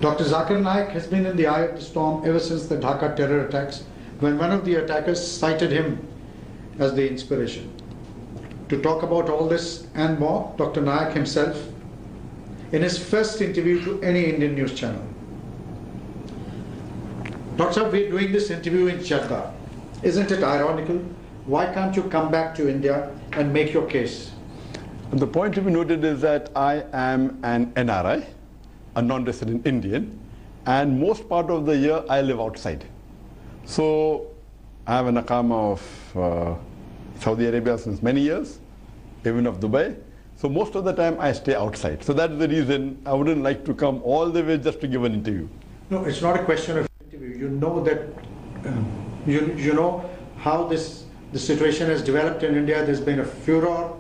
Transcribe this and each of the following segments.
Dr. Zakir Naik has been in the eye of the storm ever since the Dhaka terror attacks, when one of the attackers cited him as the inspiration. To talk about all this and more, Dr. Naik himself, in his first interview to any Indian news channel. Dr. We're doing this interview in Jeddah. Isn't it ironical? Why can't you come back to India and make your case? The point to be noted is that I am an NRI, a non-resident Indian, and most part of the year I live outside. So I have an Aqama of Saudi Arabia since many years, even of Dubai. So most of the time I stay outside. So that's the reason I wouldn't like to come all the way just to give an interview. No, it's not a question of interview. You know that, you know how the situation has developed in India. There's been a furor.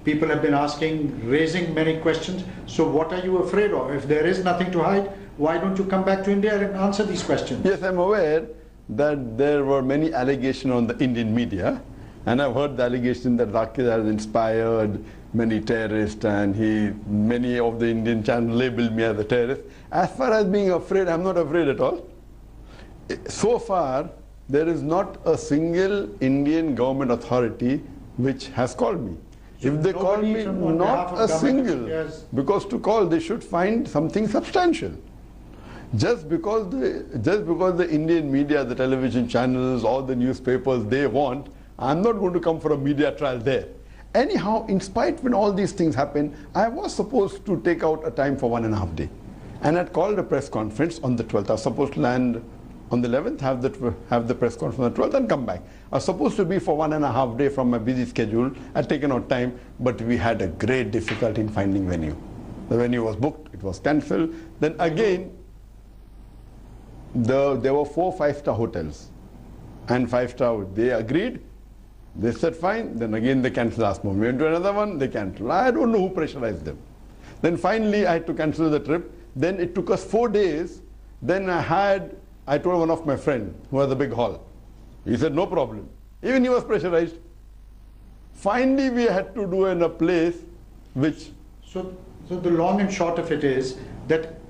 People have been asking, raising many questions. So what are you afraid of? If there is nothing to hide, why don't you come back to India and answer these questions? Yes, I'm aware that there were many allegations on the Indian media. And I've heard the allegation that Zakir has inspired many terrorists, and many of the Indian channels labeled me as a terrorist. As far as being afraid, I'm not afraid at all. So far, there is not a single Indian government authority which has called me. So if they call me, not a single, because to call they should find something substantial. Just because the Indian media, the television channels, all the newspapers, they want, I'm not going to come for a media trial there. Anyhow, in spite when all these things happen, I was supposed to take out a time for 1.5 days. And I'd called a press conference on the 12th. I was supposed to land on the 11th, have the press conference on the 12th and come back. I was supposed to be for 1.5 days from my busy schedule. I'd taken out time, but we had a great difficulty in finding venue. The venue was booked, it was cancelled. Then again, there were 4 5-star hotels. And 5-star, they agreed. They said fine, then again they cancelled last moment. We went to another one, they cancelled. I don't know who pressurized them. Then finally I had to cancel the trip. Then it took us 4 days. Then I told one of my friends who has a big hall. He said no problem. Even he was pressurized. Finally we had to do in a place which... So the long and short of it is that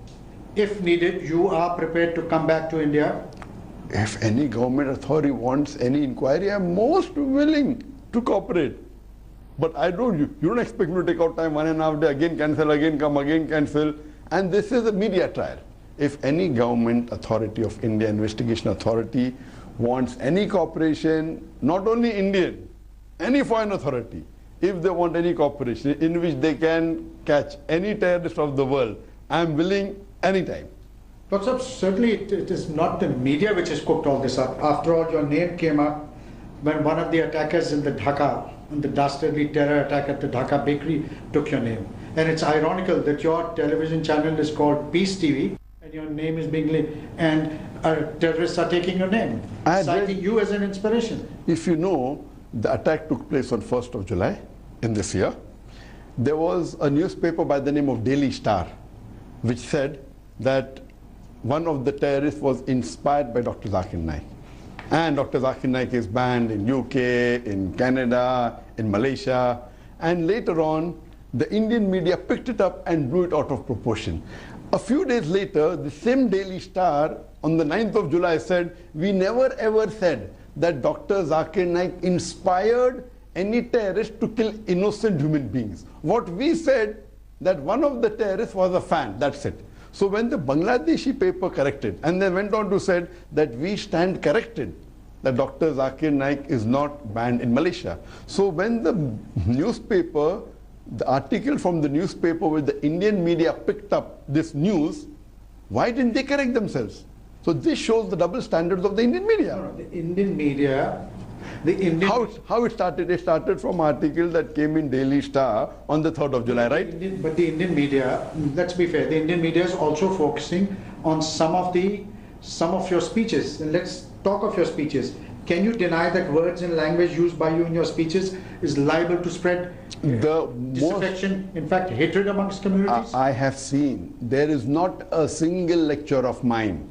if needed, you are prepared to come back to India? If any government authority wants any inquiry, I'm most willing to cooperate. But you don't expect me to take out time 1.5 days, again cancel, again come, again cancel. And this is a media trial. If any government authority of India, investigation authority, wants any cooperation, not only Indian, any foreign authority, if they want any cooperation in which they can catch any terrorist of the world, I'm willing anytime. Dr. Certainly it is not the media which has cooked all this up. After all, your name came up when one of the attackers in the Dhaka, in the dastardly terror attack at the Dhaka bakery, took your name. And it's ironical that your television channel is called Peace TV, and your name is being linked, and terrorists are taking your name, citing you as an inspiration. If you know, the attack took place on 1st of July in this year. There was a newspaper by the name of Daily Star, which said that one of the terrorists was inspired by Dr. Zakir Naik. And Dr. Zakir Naik is banned in UK, in Canada, in Malaysia. And later on, the Indian media picked it up and blew it out of proportion. A few days later, the same Daily Star on the 9th of July said, we never ever said that Dr. Zakir Naik inspired any terrorist to kill innocent human beings. What we said, that one of the terrorists was a fan, that's it. So when the Bangladeshi paper corrected, and they went on to say that we stand corrected, that Dr. Zakir Naik is not banned in Malaysia. So when the newspaper, the article from the newspaper with the Indian media picked up this news, why didn't they correct themselves? So this shows the double standards of the Indian media. No, the Indian media... How it started? It started from an article that came in Daily Star on the 3rd of July, right? But the Indian media, let's be fair, the Indian media is also focusing on some of your speeches. And let's talk of your speeches. Can you deny that words and language used by you in your speeches is liable to spread disaffection, in fact, hatred amongst communities? I have seen, there is not a single lecture of mine,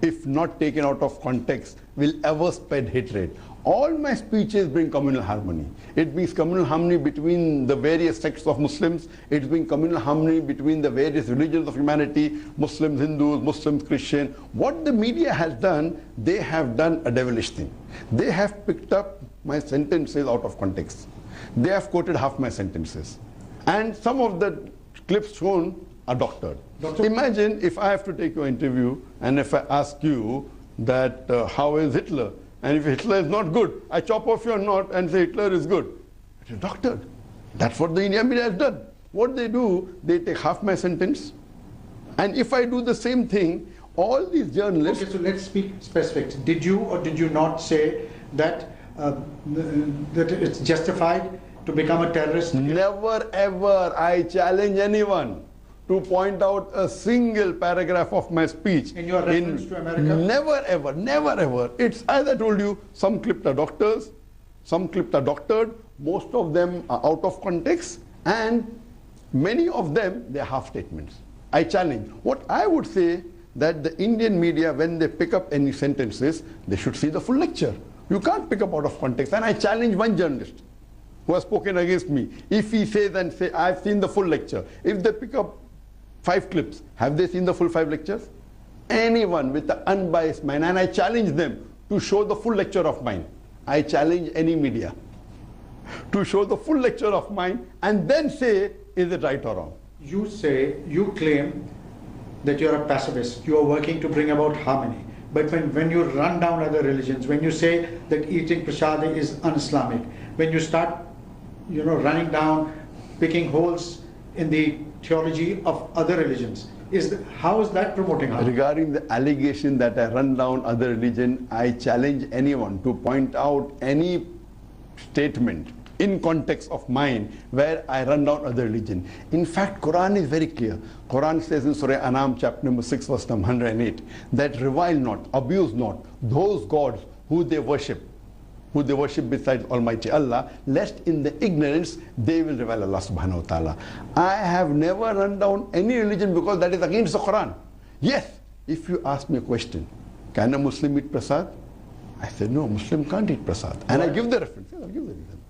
if not taken out of context, will ever spread hatred. All my speeches bring communal harmony. It brings communal harmony between the various sects of Muslims. It brings communal harmony between the various religions of humanity, Muslims, Hindus, Muslims, Christian. What the media has done, they have done a devilish thing. They have picked up my sentences out of context. They have quoted half my sentences. And some of the clips shown are doctored. Imagine if I have to take your interview and if I ask you that how is Hitler? And if Hitler is not good, I chop off your knot and say Hitler is good. It is doctored. That's what the Indian media has done. What they do, they take half my sentence. And if I do the same thing, all these journalists... Okay, so let's speak specifics. Did you or did you not say that, that it's justified to become a terrorist? Never ever. I challenge anyone to point out a single paragraph of my speech. In your reference to America? Never ever, never ever. It's, as I told you, some clips are doctors, some clips are doctored, most of them are out of context, and many of them, they're half statements. I challenge. What I would say that the Indian media, when they pick up any sentences, they should see the full lecture. You can't pick up out of context. And I challenge one journalist who has spoken against me. If he says and say, I've seen the full lecture. If they pick up 5 clips, have they seen the full 5 lectures? Anyone with an unbiased mind, and I challenge them to show the full lecture of mine. I challenge any media to show the full lecture of mine and then say, is it right or wrong? You say, you claim that you're a pacifist, you are working to bring about harmony. But when you run down other religions, when you say that eating prasad is un-Islamic, when you start, running down, picking holes in the theology of other religions, how is that promoting harmony? Regarding the allegation that I run down other religion, I challenge anyone to point out any statement in context of mine where I run down other religion. In fact, Quran is very clear. Quran says in Surah Anam chapter number 6 verse number 108 that revile not, abuse not those gods who they worship besides Almighty Allah, lest in the ignorance they will revile Allah subhanahu wa ta'ala. I have never run down any religion because that is against the Quran. Yes, if you ask me a question, can a Muslim eat prasad? I said, no, Muslim can't eat prasad. And I give the reference. Yes, I'll give the reason.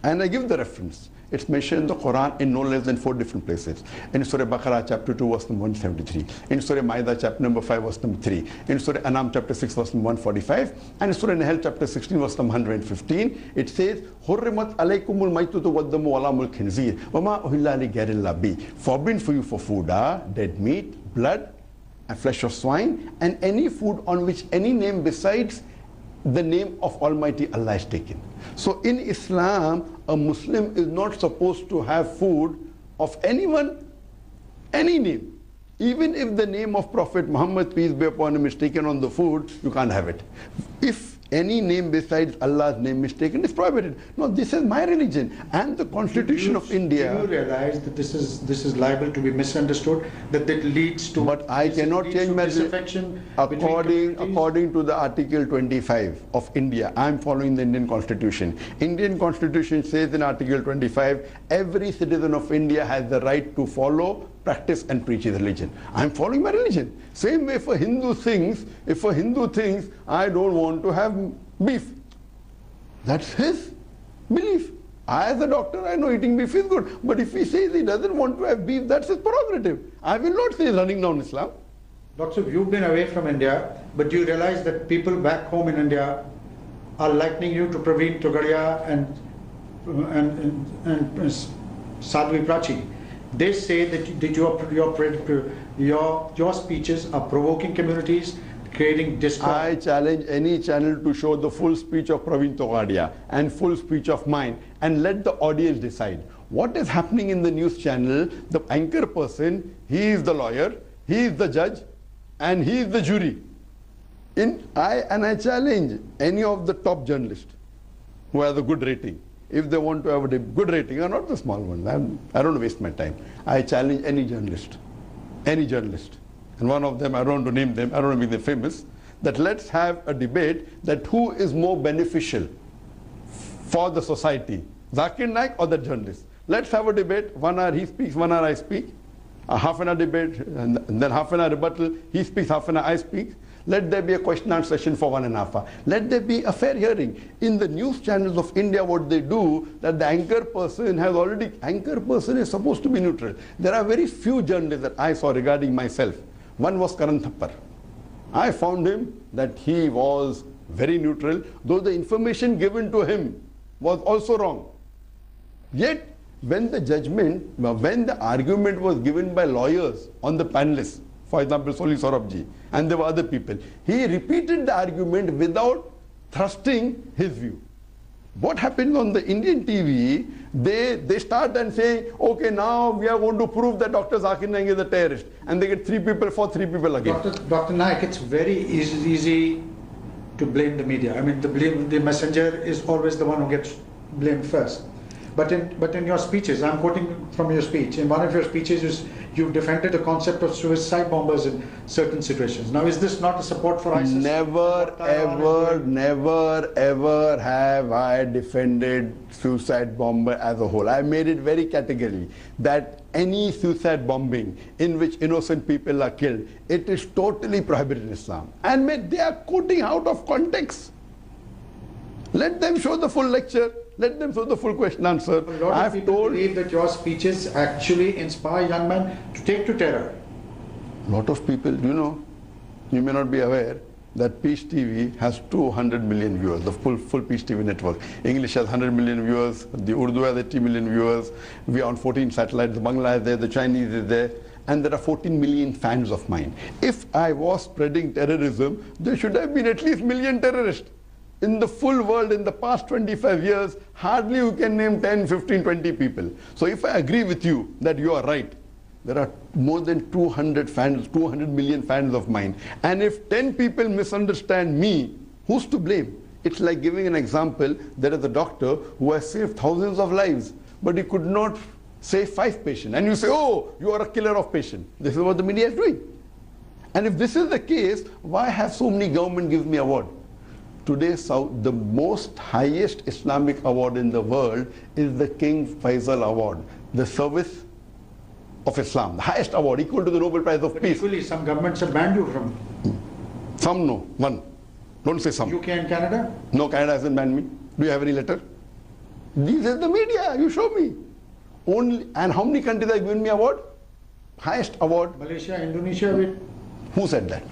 And I give the reference. It's mentioned in the Quran in no less than 4 different places. In Surah Baqarah chapter 2 verse number 173. In Surah Ma'idah chapter number 5 verse number 3. In Surah Anam chapter 6 verse number 145. And in Surah Nahl chapter 16 verse number 115. It says, Hurrimat alaykumul maytutu waddamu walamul khinzir. Wama uhilla li ghayril bi. Forbidden for you for food are dead meat, blood, and flesh of swine, and any food on which any name besides the name of Almighty Allah is taken. So in Islam, a Muslim is not supposed to have food of anyone, any name. Even if the name of Prophet Muhammad, peace be upon him, is taken on the food, you can't have it. If any name besides Allah's name is taken, it's prohibited. No, this is my religion and the Constitution of India. Do you realize that this is liable to be misunderstood, that leads to... But I cannot change my disaffection according to the Article 25 of India. I am following the Indian Constitution. Indian Constitution says in Article 25, every citizen of India has the right to follow, practice and preach his religion. I am following my religion. Same way if a Hindu thinks, I don't want to have beef, that's his belief. I as a doctor, I know eating beef is good. But if he says he doesn't want to have beef, that's his prerogative. I will not say running down Islam. Doctor, you've been away from India, but do you realize that people back home in India are likening you to Praveen Togadia and Sadhvi Prachi? They say that your speeches are provoking communities, creating discord. I challenge any channel to show the full speech of Praveen Togadia and full speech of mine and let the audience decide. What is happening in the news channel, the anchor person, he is the lawyer, he is the judge, and he is the jury. I challenge any of the top journalists who have a good rating. If they want to have a good rating, or not the small one, I don't waste my time. I challenge any journalist. And one of them, I don't want to name them, I don't want to make them famous, that let's have a debate that who is more beneficial for the society, Zakir Naik or the journalist. Let's have a debate, 1 hour he speaks, 1 hour I speak, a half an hour debate, and then half an hour rebuttal, he speaks, half an hour I speak. Let there be a question and answer session for 1.5 hours. Let there be a fair hearing. In the news channels of India, what they do, that the anchor person is supposed to be neutral. There are very few journalists that I saw regarding myself. One was Karan Thappar. I found him that he was very neutral, though the information given to him was also wrong. Yet, when the argument was given by lawyers on the panelists, for example, Soli Saurabh ji, and there were other people, he repeated the argument without thrusting his view. What happens on the Indian TV, they start and say, okay, now we are going to prove that Dr. Zakir Naik is a terrorist. And they get 3 people for 3 people again. Dr. Naik, it's very easy to blame the media. I mean, the messenger is always the one who gets blamed first. But in your speeches, I'm quoting from your speech, in one of your speeches you defended the concept of suicide bombers in certain situations. Now, is this not a support for ISIS? Never ever have I defended suicide bomber as a whole. I made it very categorically that any suicide bombing in which innocent people are killed, it is totally prohibited in Islam. And they are quoting out of context. Let them show the full lecture. Let them show the full question answer. A lot of people believe that your speeches actually inspire young men to take to terror. A lot of people, you may not be aware that Peace TV has 200 million viewers, the full Peace TV network. English has 100 million viewers, the Urdu has 80 million viewers, we are on 14 satellites, the Bangla is there, the Chinese is there, and there are 14 million fans of mine. If I was spreading terrorism, there should have been at least 1 million terrorists. In the full world, in the past 25 years, hardly you can name 10, 15, 20 people. So if I agree with you that you are right, there are more than 200 million fans of mine. And if 10 people misunderstand me, who's to blame? It's like giving an example. There is a doctor who has saved thousands of lives, but he could not save 5 patients. And you say, oh, you are a killer of patients. This is what the media is doing. And if this is the case, why have so many government give me award? Today, the most highest Islamic award in the world is the King Faisal Award, the service of Islam, the highest award, equal to the Nobel Prize of Peace. Equally, some governments have banned you from. Some no, one. Don't say some. UK and Canada? No, Canada hasn't banned me. Do you have any letter? This is the media, you show me. And how many countries have given me award? Highest award. Malaysia, Indonesia, Who said that?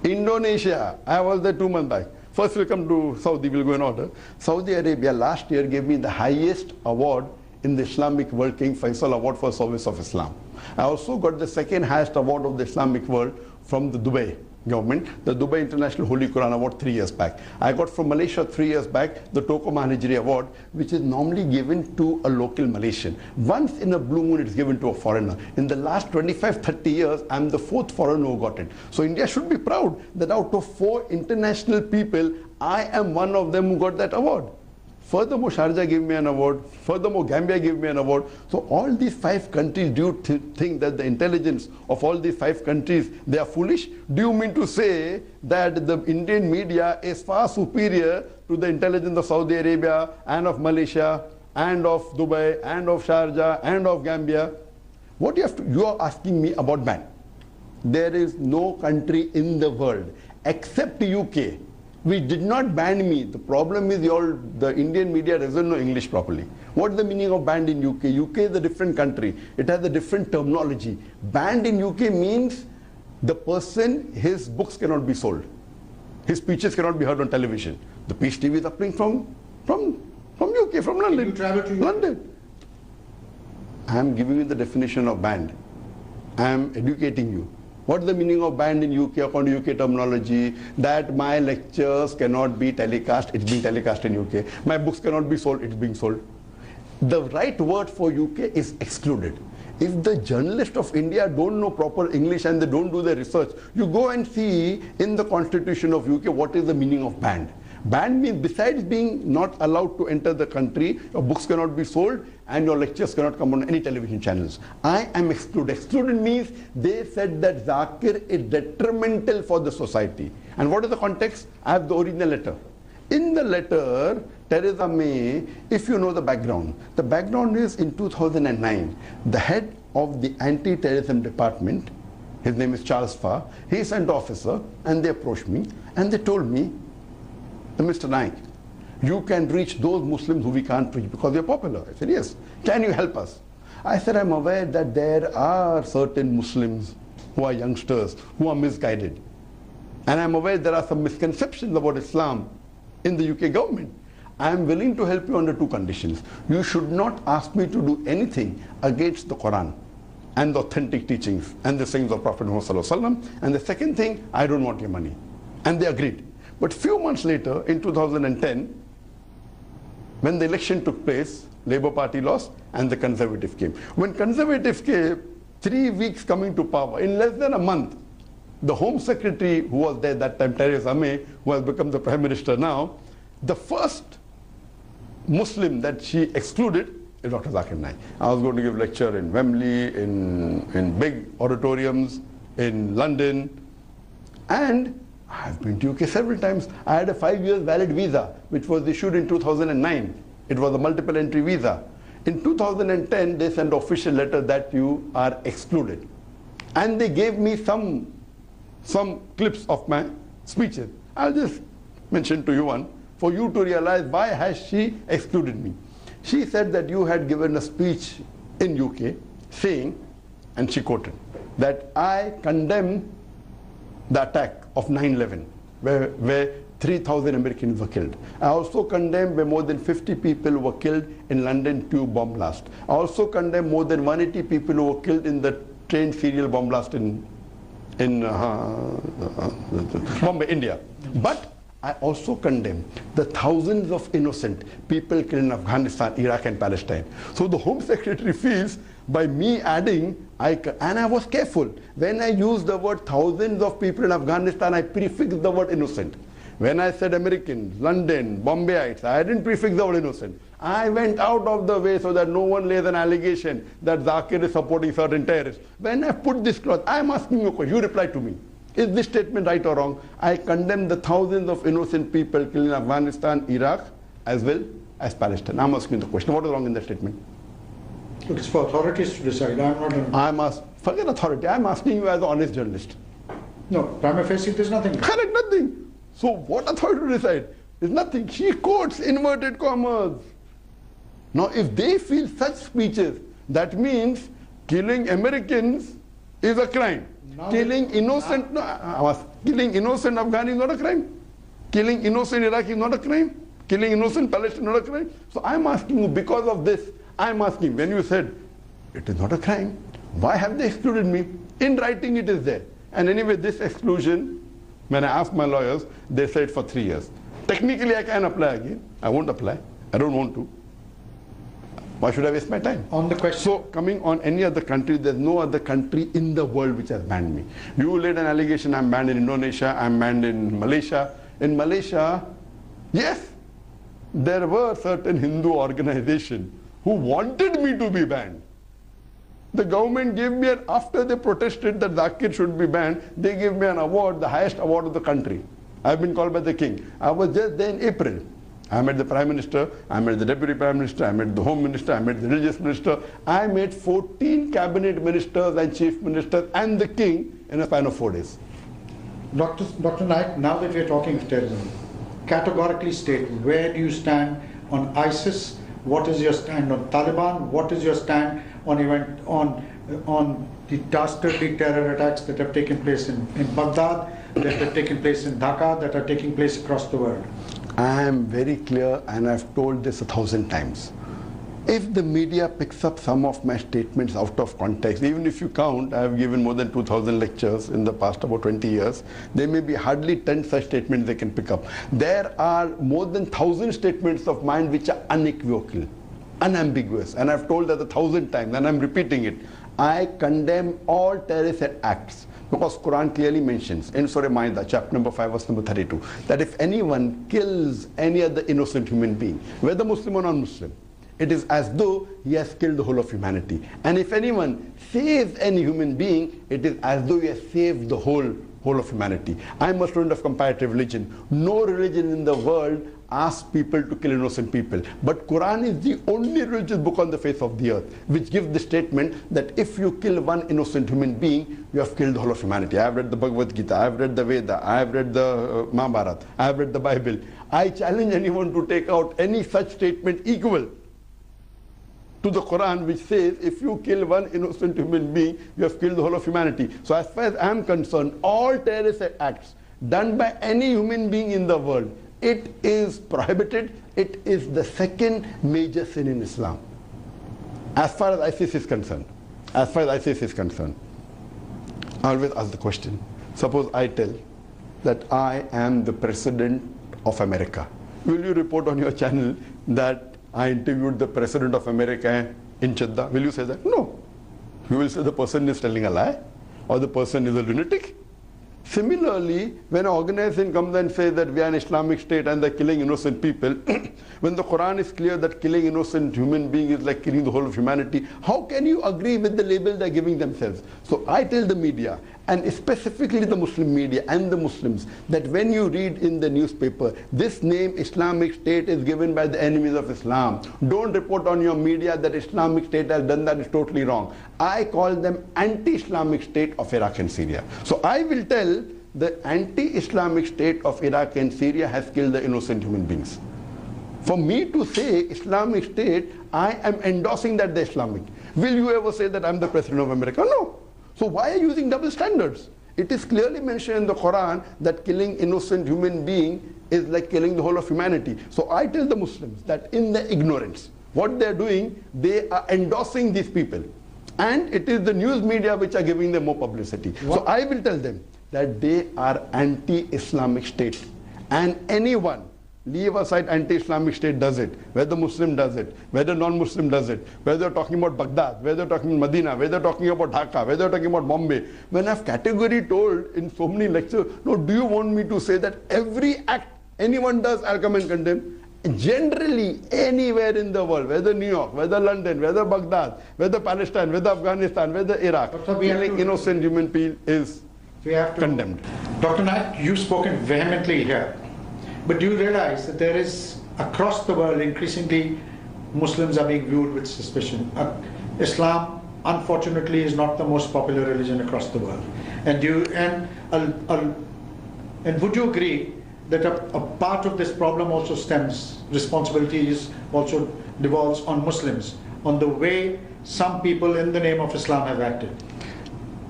Indonesia. I was there 2 months back. First we'll come to Saudi, we'll go in order. Saudi Arabia last year gave me the highest award in the Islamic world, King Faisal Award for Service of Islam. I also got the second highest award of the Islamic world from the Dubai government, the Dubai International Holy Quran Award 3 years back. I got from Malaysia 3 years back the Toko Mahanijri Award, which is normally given to a local Malaysian. Once in a blue moon it is given to a foreigner. In the last 25-30 years, I am the 4th foreigner who got it. So India should be proud that out of 4 international people, I am one of them who got that award. Furthermore, Sharjah gave me an award. Furthermore, Gambia gave me an award. So all these 5 countries, do you think that the intelligence of all these 5 countries, they are foolish? Do you mean to say that the Indian media is far superior to the intelligence of Saudi Arabia and of Malaysia and of Dubai and of Sharjah and of Gambia? What you are asking me about ban. There is no country in the world except UK which did not ban me. The problem is the Indian media doesn't know English properly. What is the meaning of banned in UK? UK is a different country. It has a different terminology. Banned in UK means the person, his books cannot be sold. His speeches cannot be heard on television. The Peace TV is uploading from UK, from London. You travel to London. I am giving you the definition of banned. I am educating you. What is the meaning of banned in UK according to UK terminology? That my lectures cannot be telecast, it's being telecast in UK. My books cannot be sold, it's being sold. The right word for UK is excluded. If the journalists of India don't know proper English and they don't do their research, you go and see in the constitution of UK what is the meaning of banned. Banned means besides being not allowed to enter the country, your books cannot be sold and your lectures cannot come on any television channels. I am excluded. Excluded means they said that Zakir is detrimental for the society. And what is the context? I have the original letter. In the letter, Theresa May, if you know the background is in 2009, the head of the anti-terrorism department, his name is Charles Farr. He sent officer and they approached me and they told me, Mr. Naik, you can reach those Muslims who we can't reach because you're popular. I said, yes. Can you help us? I said, I'm aware that there are certain Muslims who are youngsters who are misguided. And I'm aware there are some misconceptions about Islam in the UK government. I am willing to help you under two conditions. You should not ask me to do anything against the Quran and the authentic teachings and the sayings of Prophet Muhammad. And the second thing, I don't want your money. And they agreed. But few months later, in 2010, when the election took place, Labour Party lost and the Conservative came. When Conservative came, 3 weeks coming to power, in less than a month, the Home Secretary who was there that time, Theresa May, who has become the Prime Minister now, the first Muslim that she excluded is Dr. Zakir Naik. I was going to give a lecture in Wembley, in big auditoriums, in London, and I've been to UK several times. I had a 5-year valid visa, which was issued in 2009. It was a multiple entry visa. In 2010, they sent an official letter that you are excluded. And they gave me some clips of my speeches. I'll just mention to you one, for you to realize why has she excluded me. She said that you had given a speech in UK saying, and she quoted, that I condemn the attack of 9/11, where 3,000 Americans were killed. I also condemn where more than 50 people were killed in London tube bomb blast. I also condemn more than 180 people who were killed in the train serial bomb blast in Bombay, India. But I also condemn the thousands of innocent people killed in Afghanistan, Iraq and Palestine. So the Home Secretary feels by me adding, and I was careful. When I used the word thousands of people in Afghanistan, I prefixed the word innocent. When I said Americans, London, Bombayites, I didn't prefix the word innocent. I went out of the way so that no one lays an allegation that Zakir is supporting certain terrorists. When I put this clause, I'm asking you a question. You reply to me. Is this statement right or wrong? I condemn the thousands of innocent people killed in Afghanistan, Iraq, as well as Palestine. I'm asking the question. What is wrong in that statement? Look, it's for authorities to decide. Forget authority. I'm asking you as an honest journalist. No, prima facie, there's nothing. Correct, nothing. So what authority to decide? There's nothing. She quotes inverted commas. Now, if they feel such speeches, that means killing Americans is a crime. Killing innocent Afghani is not a crime. Killing innocent Iraqi is not a crime. Killing innocent Palestinian is not a crime. So I'm asking you, because of this, I'm asking, when you said it is not a crime, why have they excluded me? In writing it is there. And anyway, this exclusion, when I asked my lawyers, they said for 3 years. Technically, I can apply again. I won't apply. I don't want to. Why should I waste my time? On the question. So, coming on any other country, there's no other country in the world which has banned me. You laid an allegation, I'm banned in Indonesia, I'm banned in Malaysia. In Malaysia, yes, there were certain Hindu organizations who wanted me to be banned. The government gave me, after they protested that Zakir should be banned, they gave me an award, the highest award of the country. I've been called by the king. I was just there in April. I met the Prime Minister, I met the Deputy Prime Minister, I met the Home Minister, I met the Religious Minister. I met 14 cabinet ministers and chief ministers and the king in a span of 4 days. Dr. Naik, now that we're talking terrorism, categorically state where do you stand on ISIS? What is your stand on Taliban? What is your stand on the dastardly terror attacks that have taken place in Baghdad, that have taken place in Dhaka, that are taking place across the world? I am very clear, and I've told this 1,000 times. If the media picks up some of my statements out of context, even if you count, I have given more than 2,000 lectures in the past about 20 years, there may be hardly 10 such statements they can pick up. There are more than 1,000 statements of mine which are unequivocal, unambiguous, and I've told that 1,000 times, and I'm repeating it. I condemn all terrorist acts. Because Quran clearly mentions in Surah Ma'idah, chapter number 5, verse number 32, that if anyone kills any other innocent human being, whether Muslim or non-Muslim, it is as though he has killed the whole of humanity. And if anyone saves any human being, it is as though he has saved the whole of humanity. I'm a student of comparative religion. No religion in the world ask people to kill innocent people. But Quran is the only religious book on the face of the earth which gives the statement that if you kill one innocent human being, you have killed the whole of humanity. I have read the Bhagavad Gita, I have read the Veda, I have read the Mahabharata, I have read the Bible. I challenge anyone to take out any such statement equal to the Quran, which says if you kill one innocent human being, you have killed the whole of humanity. So as far as I am concerned, all terrorist acts done by any human being in the world, it is prohibited. It is the second major sin in Islam. As far as ISIS is concerned, I always ask the question, suppose I tell that I am the President of America. Will you report on your channel that I interviewed the President of America in Jeddah? Will you say that? No. You will say the person is telling a lie or the person is a lunatic. Similarly, when an organization comes and says that we are an Islamic state and they're killing innocent people, when the Quran is clear that killing innocent human being is like killing the whole of humanity, how can you agree with the label they're giving themselves? So I tell the media, and specifically the Muslim media and the Muslims, that when you read in the newspaper, this name Islamic State is given by the enemies of Islam. Don't report on your media that Islamic State has done that. Is totally wrong. I call them anti-Islamic State of Iraq and Syria. So I will tell the anti-Islamic State of Iraq and Syria has killed the innocent human beings. For me to say Islamic State, I am endorsing that the Islamic. Will you ever say that I'm the President of America? No. So why are you using double standards? It is clearly mentioned in the Quran that killing innocent human being is like killing the whole of humanity. So I tell the Muslims that in their ignorance, what they're doing, they are endorsing these people. And it is the news media which are giving them more publicity. What? So I will tell them that they are anti-Islamic state. And anyone, leave aside anti-Islamic state does it, whether Muslim does it, whether non-Muslim does it, whether they're talking about Baghdad, whether they're talking about Medina, whether they're talking about Dhaka, whether they're talking about Bombay. When I've categorically told in so many lectures, no, do you want me to say that every act anyone does, I'll come and condemn? Generally, anywhere in the world, whether New York, whether London, whether Baghdad, whether Palestine, whether Afghanistan, whether Iraq, killing innocent human being is condemned. Dr. Naik, you've spoken vehemently here. But do you realize that there is, across the world, increasingly Muslims are being viewed with suspicion? Islam, unfortunately, is not the most popular religion across the world. And would you agree that a part of this problem also stems, responsibilities also devolves on Muslims, on the way some people in the name of Islam have acted?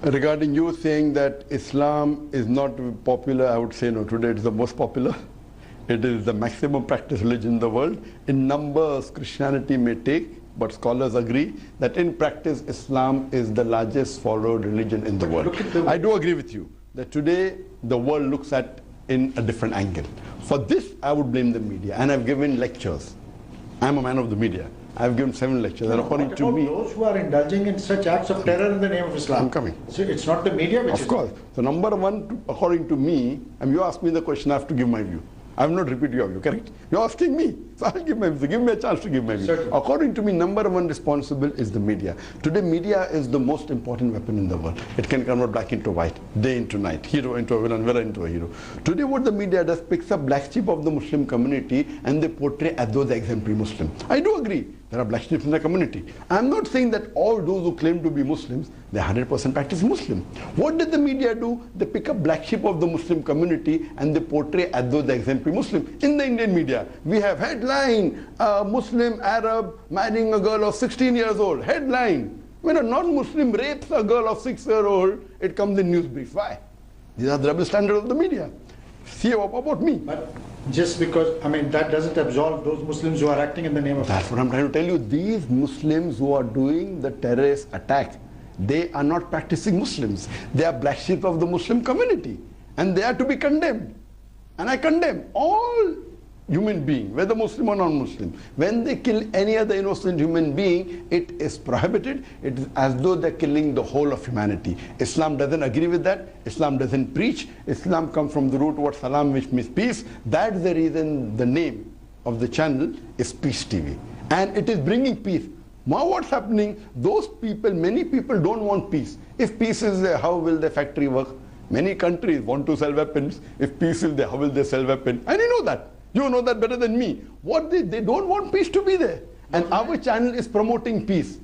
Regarding you saying that Islam is not popular, I would say no. Today it is the most popular. It is the maximum practiced religion in the world. In numbers, Christianity may take, but scholars agree that in practice, Islam is the largest followed religion in the world. I do agree with you that today the world looks at in a different angle. For this, I would blame the media, and I've given lectures. I'm a man of the media. I've given 7 lectures, and according to me, those who are indulging in such acts of terror in the name of Islam. I'm coming. So it's not the media which is. Of course. So number one, according to me, and you ask me the question, I have to give my view. I have not repeated your view, correct? You're asking me, so I'll give my view. Give me a chance to give my view. Certainly. According to me, number one responsible is the media. Today, media is the most important weapon in the world. It can convert black into white, day into night, hero into a villain, villain into a hero. Today, what the media does, picks up black sheep of the Muslim community and they portray as though they're exemplary Muslim. I do agree. There are black sheep in the community. I'm not saying that all those who claim to be Muslims, they're 100% practice Muslim. What did the media do? They pick up black sheep of the Muslim community and they portray as though they're exemplary Muslim. In the Indian media, we have headline, Muslim Arab marrying a girl of 16 years old. Headline. When a non-Muslim rapes a girl of 6-year-old, it comes in news brief. Why? These are the double standards of the media. See about me. But just because, I mean, that doesn't absolve those Muslims who are acting in the name of. That's what I'm trying to tell you. These Muslims who are doing the terrorist attack, they are not practicing Muslims. They are black sheep of the Muslim community. And they are to be condemned. And I condemn all human being, whether Muslim or non-Muslim. When they kill any other innocent human being, it is prohibited. It is as though they're killing the whole of humanity. Islam doesn't agree with that. Islam doesn't preach. Islam comes from the root word salam, which means peace. That's the reason the name of the channel is Peace TV. And it is bringing peace. Now what's happening, those people, many people don't want peace. If peace is there, how will the factory work? Many countries want to sell weapons. If peace is there, how will they sell weapons? And you know that. You know that better than me. What they don't want peace to be there. And our channel is promoting peace.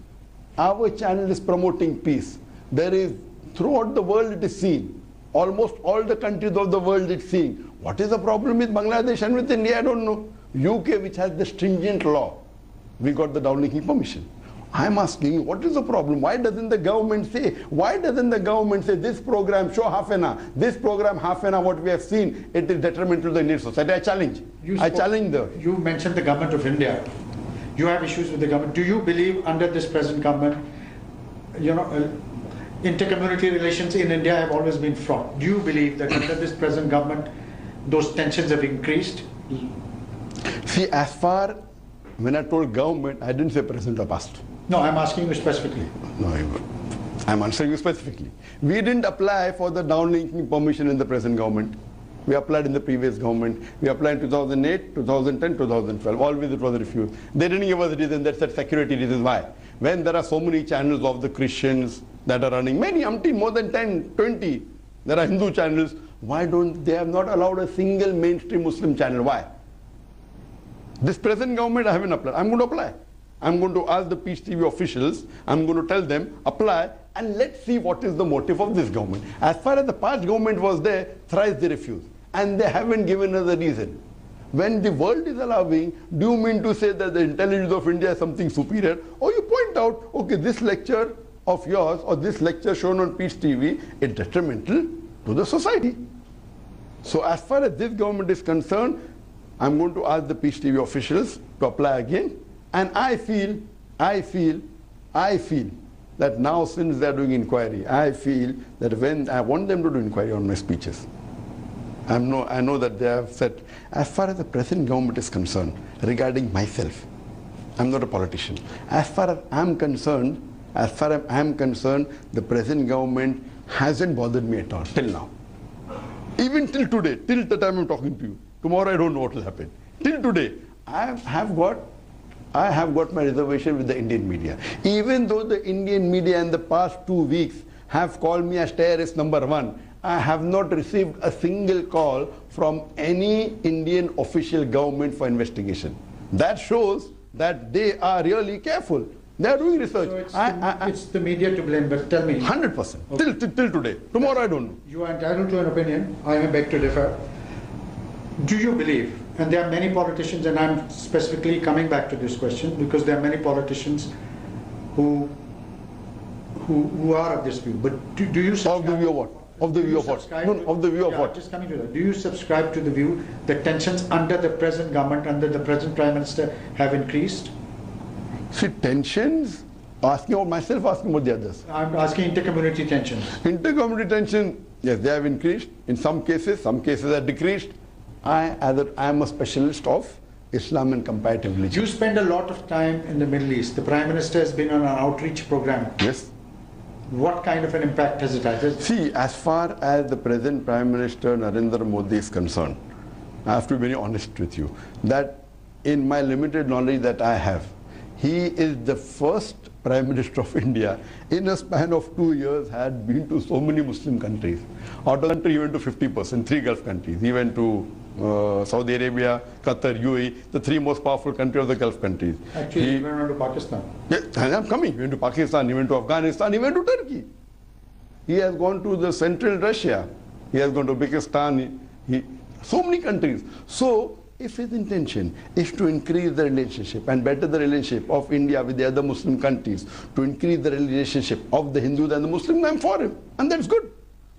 Our channel is promoting peace. There is, throughout the world it is seen. Almost all the countries of the world it's seeing. What is the problem with Bangladesh and with India? I don't know. UK, which has the stringent law, we got the downlinking permission. I'm asking you, what is the problem? Why doesn't the government say, this program, show half an hour, this program half an hour, what we have seen, it is detrimental to the Indian society. I challenge. You mentioned the government of India. You have issues with the government. Do you believe under this present government, intercommunity relations in India have always been fraught? Do you believe that under this present government, those tensions have increased? See, as far, when I told government, I didn't say present or past. No, I'm asking you specifically. No, I'm answering you specifically. We didn't apply for the downlinking permission in the present government. We applied in the previous government. We applied in 2008, 2010, 2012. Always it was refused. They didn't give us a reason. That's a security reason. Why? When there are so many channels of the Christians that are running, more than 10, 20, there are Hindu channels. Why don't they have not allowed a single mainstream Muslim channel? Why? This present government, I haven't applied. I'm going to apply. I'm going to ask the Peace TV officials, I'm going to tell them, apply, and let's see what is the motive of this government. As far as the past government was there, thrice they refused. And they haven't given us a reason. When the world is allowing, do you mean to say that the intelligence of India is something superior? Or you point out, okay, this lecture of yours or this lecture shown on Peace TV is detrimental to the society. So as far as this government is concerned, I'm going to ask the Peace TV officials to apply again. And I feel that now since they're doing inquiry, I feel that when I want them to do inquiry on my speeches, I know that they have said, as far as the present government is concerned, regarding myself, I'm not a politician. As far as I'm concerned, the present government hasn't bothered me at all, till now. Even till today, till the time I'm talking to you. Tomorrow I don't know what will happen. Till today, I have got my reservation with the Indian media. Even though the Indian media in the past 2 weeks have called me as terrorist #1, I have not received a single call from any Indian official government for investigation. That shows that they are really careful. They are doing research. So it's the media to blame, but tell me. 100%. Okay. Till today. Tomorrow I don't know. You are entitled to an opinion. I may beg to differ. Do you believe, and there are many politicians, and I'm specifically coming back to this question because there are many politicians who are of this view, but do you subscribe? Of the view of what? Of the view of what? No, of the view of what? Just coming to that. Do you subscribe to the view that tensions under the present government, under the present Prime Minister, have increased? See, tensions, asking about myself, asking about the others. I'm asking intercommunity tensions. Intercommunity tension, yes, they have increased. In some cases have decreased. I am a specialist of Islam and comparative religion. You spend a lot of time in the Middle East. The Prime Minister has been on an outreach program. Yes. What kind of an impact has it had? See, as far as the present Prime Minister Narendra Modi is concerned, I have to be very honest with you, that in my limited knowledge that I have, he is the first Prime Minister of India in a span of 2 years had been to so many Muslim countries. Out of the country he went to 50%, 3 Gulf countries. He went to Saudi Arabia, Qatar, UAE, the 3 most powerful countries of the Gulf countries. Actually, he went to Pakistan. Yes, and I'm coming. He went to Pakistan, he went to Afghanistan, he went to Turkey. He has gone to the central Russia. He has gone to Uzbekistan, so many countries. So, if his intention is to increase the relationship and better the relationship of India with the other Muslim countries, to increase the relationship of the Hindus and the Muslims, I'm for him. And that's good.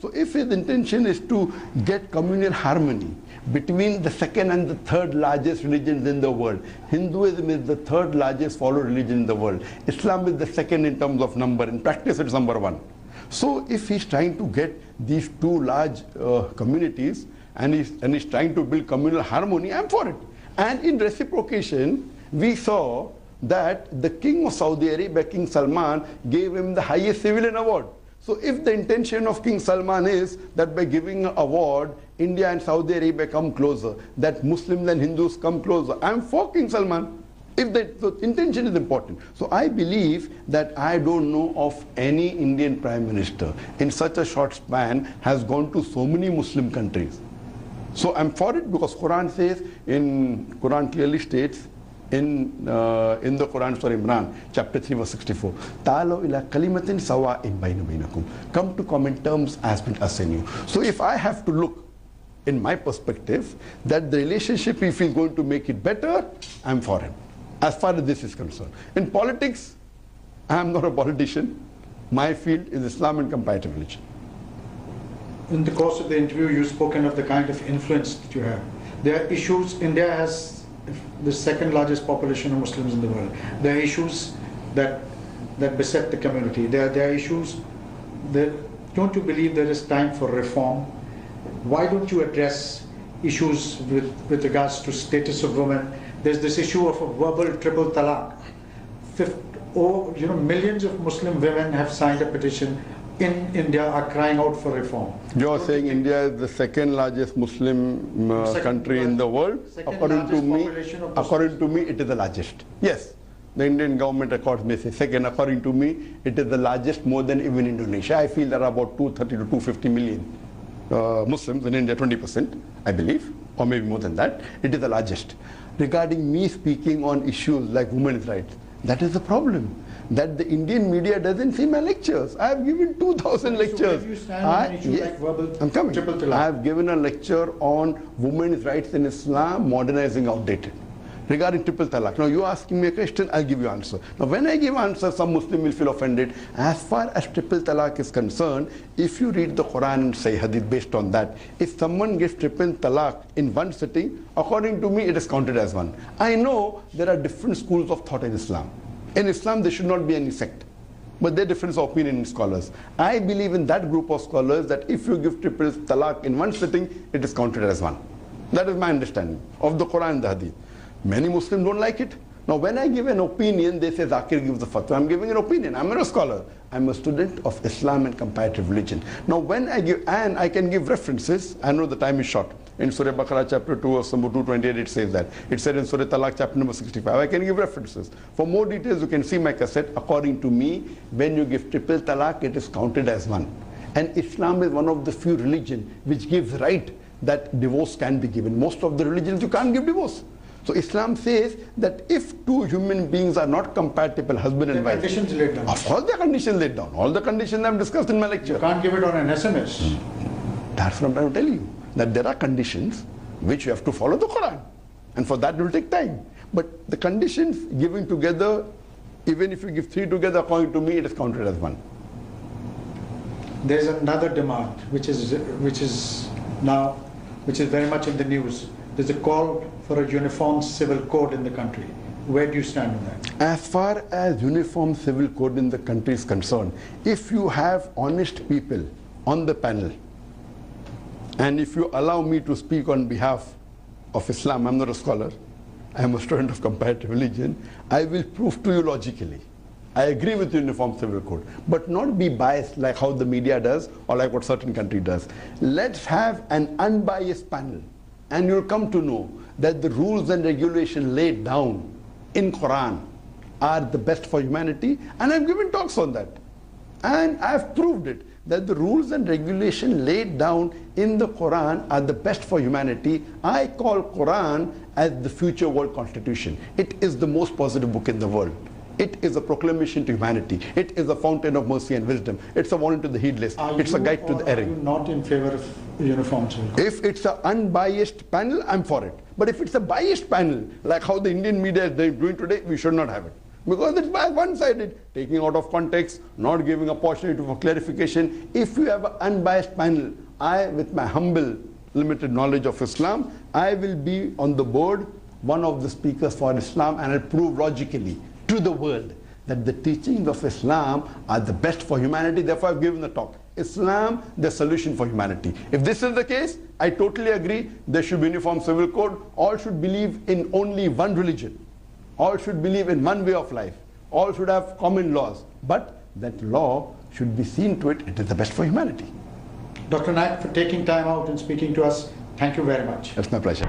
So if his intention is to get communal harmony between the second and the third largest religions in the world, Hinduism is the third largest followed religion in the world. Islam is the second in terms of number. In practice, it's #1. So if he's trying to get these 2 large communities and he's trying to build communal harmony, I'm for it. And in reciprocation, we saw that the king of Saudi Arabia, King Salman, gave him the highest civilian award. So if the intention of King Salman is that by giving an award, India and Saudi Arabia come closer, that Muslims and Hindus come closer, I'm for King Salman. If the intention is important. So I believe that I don't know of any Indian Prime Minister in such a short span has gone to so many Muslim countries. So I'm for it because Quran says, Quran clearly states in the Quran Surah Imran, chapter 3, verse 64, Ta'alaw ila kalimatin sawa'in bayna bainakum. Come to common terms as between us and you. So if I have to look in my perspective that the relationship, if is going to make it better, I'm for it, as far as this is concerned. In politics, I'm not a politician. My field is Islam and comparative religion. In the course of the interview, you've spoken of the kind of influence that you have. There are issues. India has the second largest population of Muslims in the world. There are issues that beset the community. There are issues that, don't you believe there is time for reform? Why don't you address issues with regards to status of women? There's this issue of a verbal triple talaq. Millions of Muslim women have signed a petition in India, are crying out for reform. You're saying India is the second largest Muslim country in the world? According to me, it is the largest. Yes, the Indian government records may say second. According to me, it is the largest, more than even Indonesia. I feel there are about 230 to 250 million Muslims in India, 20%, I believe, or maybe more than that. It is the largest. Regarding me speaking on issues like women's rights, that is the problem. That the Indian media doesn't see my lectures. I have given 2,000 lectures. So where do you stand on an issue like verbal triple talaq? I have given a lecture on women's rights in Islam, modernizing outdated. Regarding triple talaq. Now you're asking me a question, I'll give you answer. Now when I give answer, some Muslim will feel offended. As far as triple talaq is concerned, if you read the Quran and say hadith based on that, if someone gives triple talaq in one sitting, according to me it is counted as one. I know there are different schools of thought in Islam. In Islam there should not be any sect, but there are difference of opinion in scholars. I believe in that group of scholars that if you give triple talaq in one sitting, it is counted as one. That is my understanding of the Quran and the hadith. Many Muslims don't like it. Now when I give an opinion, they say Zakir gives the fatwa. I'm giving an opinion. I'm not a scholar. I'm a student of Islam and comparative religion. Now when I give, and I can give references, I know the time is short. In Surah Baqarah chapter 2 verse number 228 it says that. It said in Surah Talaq chapter number 65. I can give references. For more details you can see my cassette. According to me, when you give triple talaq, it is counted as one. And Islam is one of the few religions which gives right that divorce can be given. Most of the religions you can't give divorce. So Islam says that if two human beings are not compatible, husband and wife. Conditions laid down. Of course there are conditions laid down. All the conditions I've discussed in my lecture. You can't give it on an SMS. That's what I'm trying to tell you. That there are conditions which you have to follow the Quran. And for that it will take time. But the conditions giving together, even if you give three together, according to me, it is counted as one. There's another demand which is very much in the news. There's a call for a uniform civil code in the country. Where do you stand on that? As far as uniform civil code in the country is concerned, if you have honest people on the panel, and if you allow me to speak on behalf of Islam, I'm not a scholar, I'm a student of comparative religion, I will prove to you logically. I agree with the Uniform Civil Code, but not be biased like how the media does or like what certain country does. Let's have an unbiased panel, and you'll come to know that the rules and regulations laid down in Quran are the best for humanity, and I've given talks on that. And I've proved it, that the rules and regulations laid down in the Quran are the best for humanity. I call Quran as the future world constitution. It is the most positive book in the world. It is a proclamation to humanity. It is a fountain of mercy and wisdom. It's a warning to the heedless. It's a guide to the erring. Are you not in favor of uniform civil code? If it's an unbiased panel, I'm for it. But if it's a biased panel, like how the Indian media is doing today, we should not have it. Because it's one-sided, taking out of context, not giving opportunity for clarification. If you have an unbiased panel, I, with my humble, limited knowledge of Islam, I will be on the board, one of the speakers for Islam, and I'll prove logically to the world that the teachings of Islam are the best for humanity. Therefore, I've given the talk. Islam, the solution for humanity. If this is the case, I totally agree. There should be uniform civil code. All should believe in only one religion. All should believe in one way of life. All should have common laws. But that law should be seen to it. It is the best for humanity. Dr. Naik, for taking time out and speaking to us, thank you very much. It's my pleasure.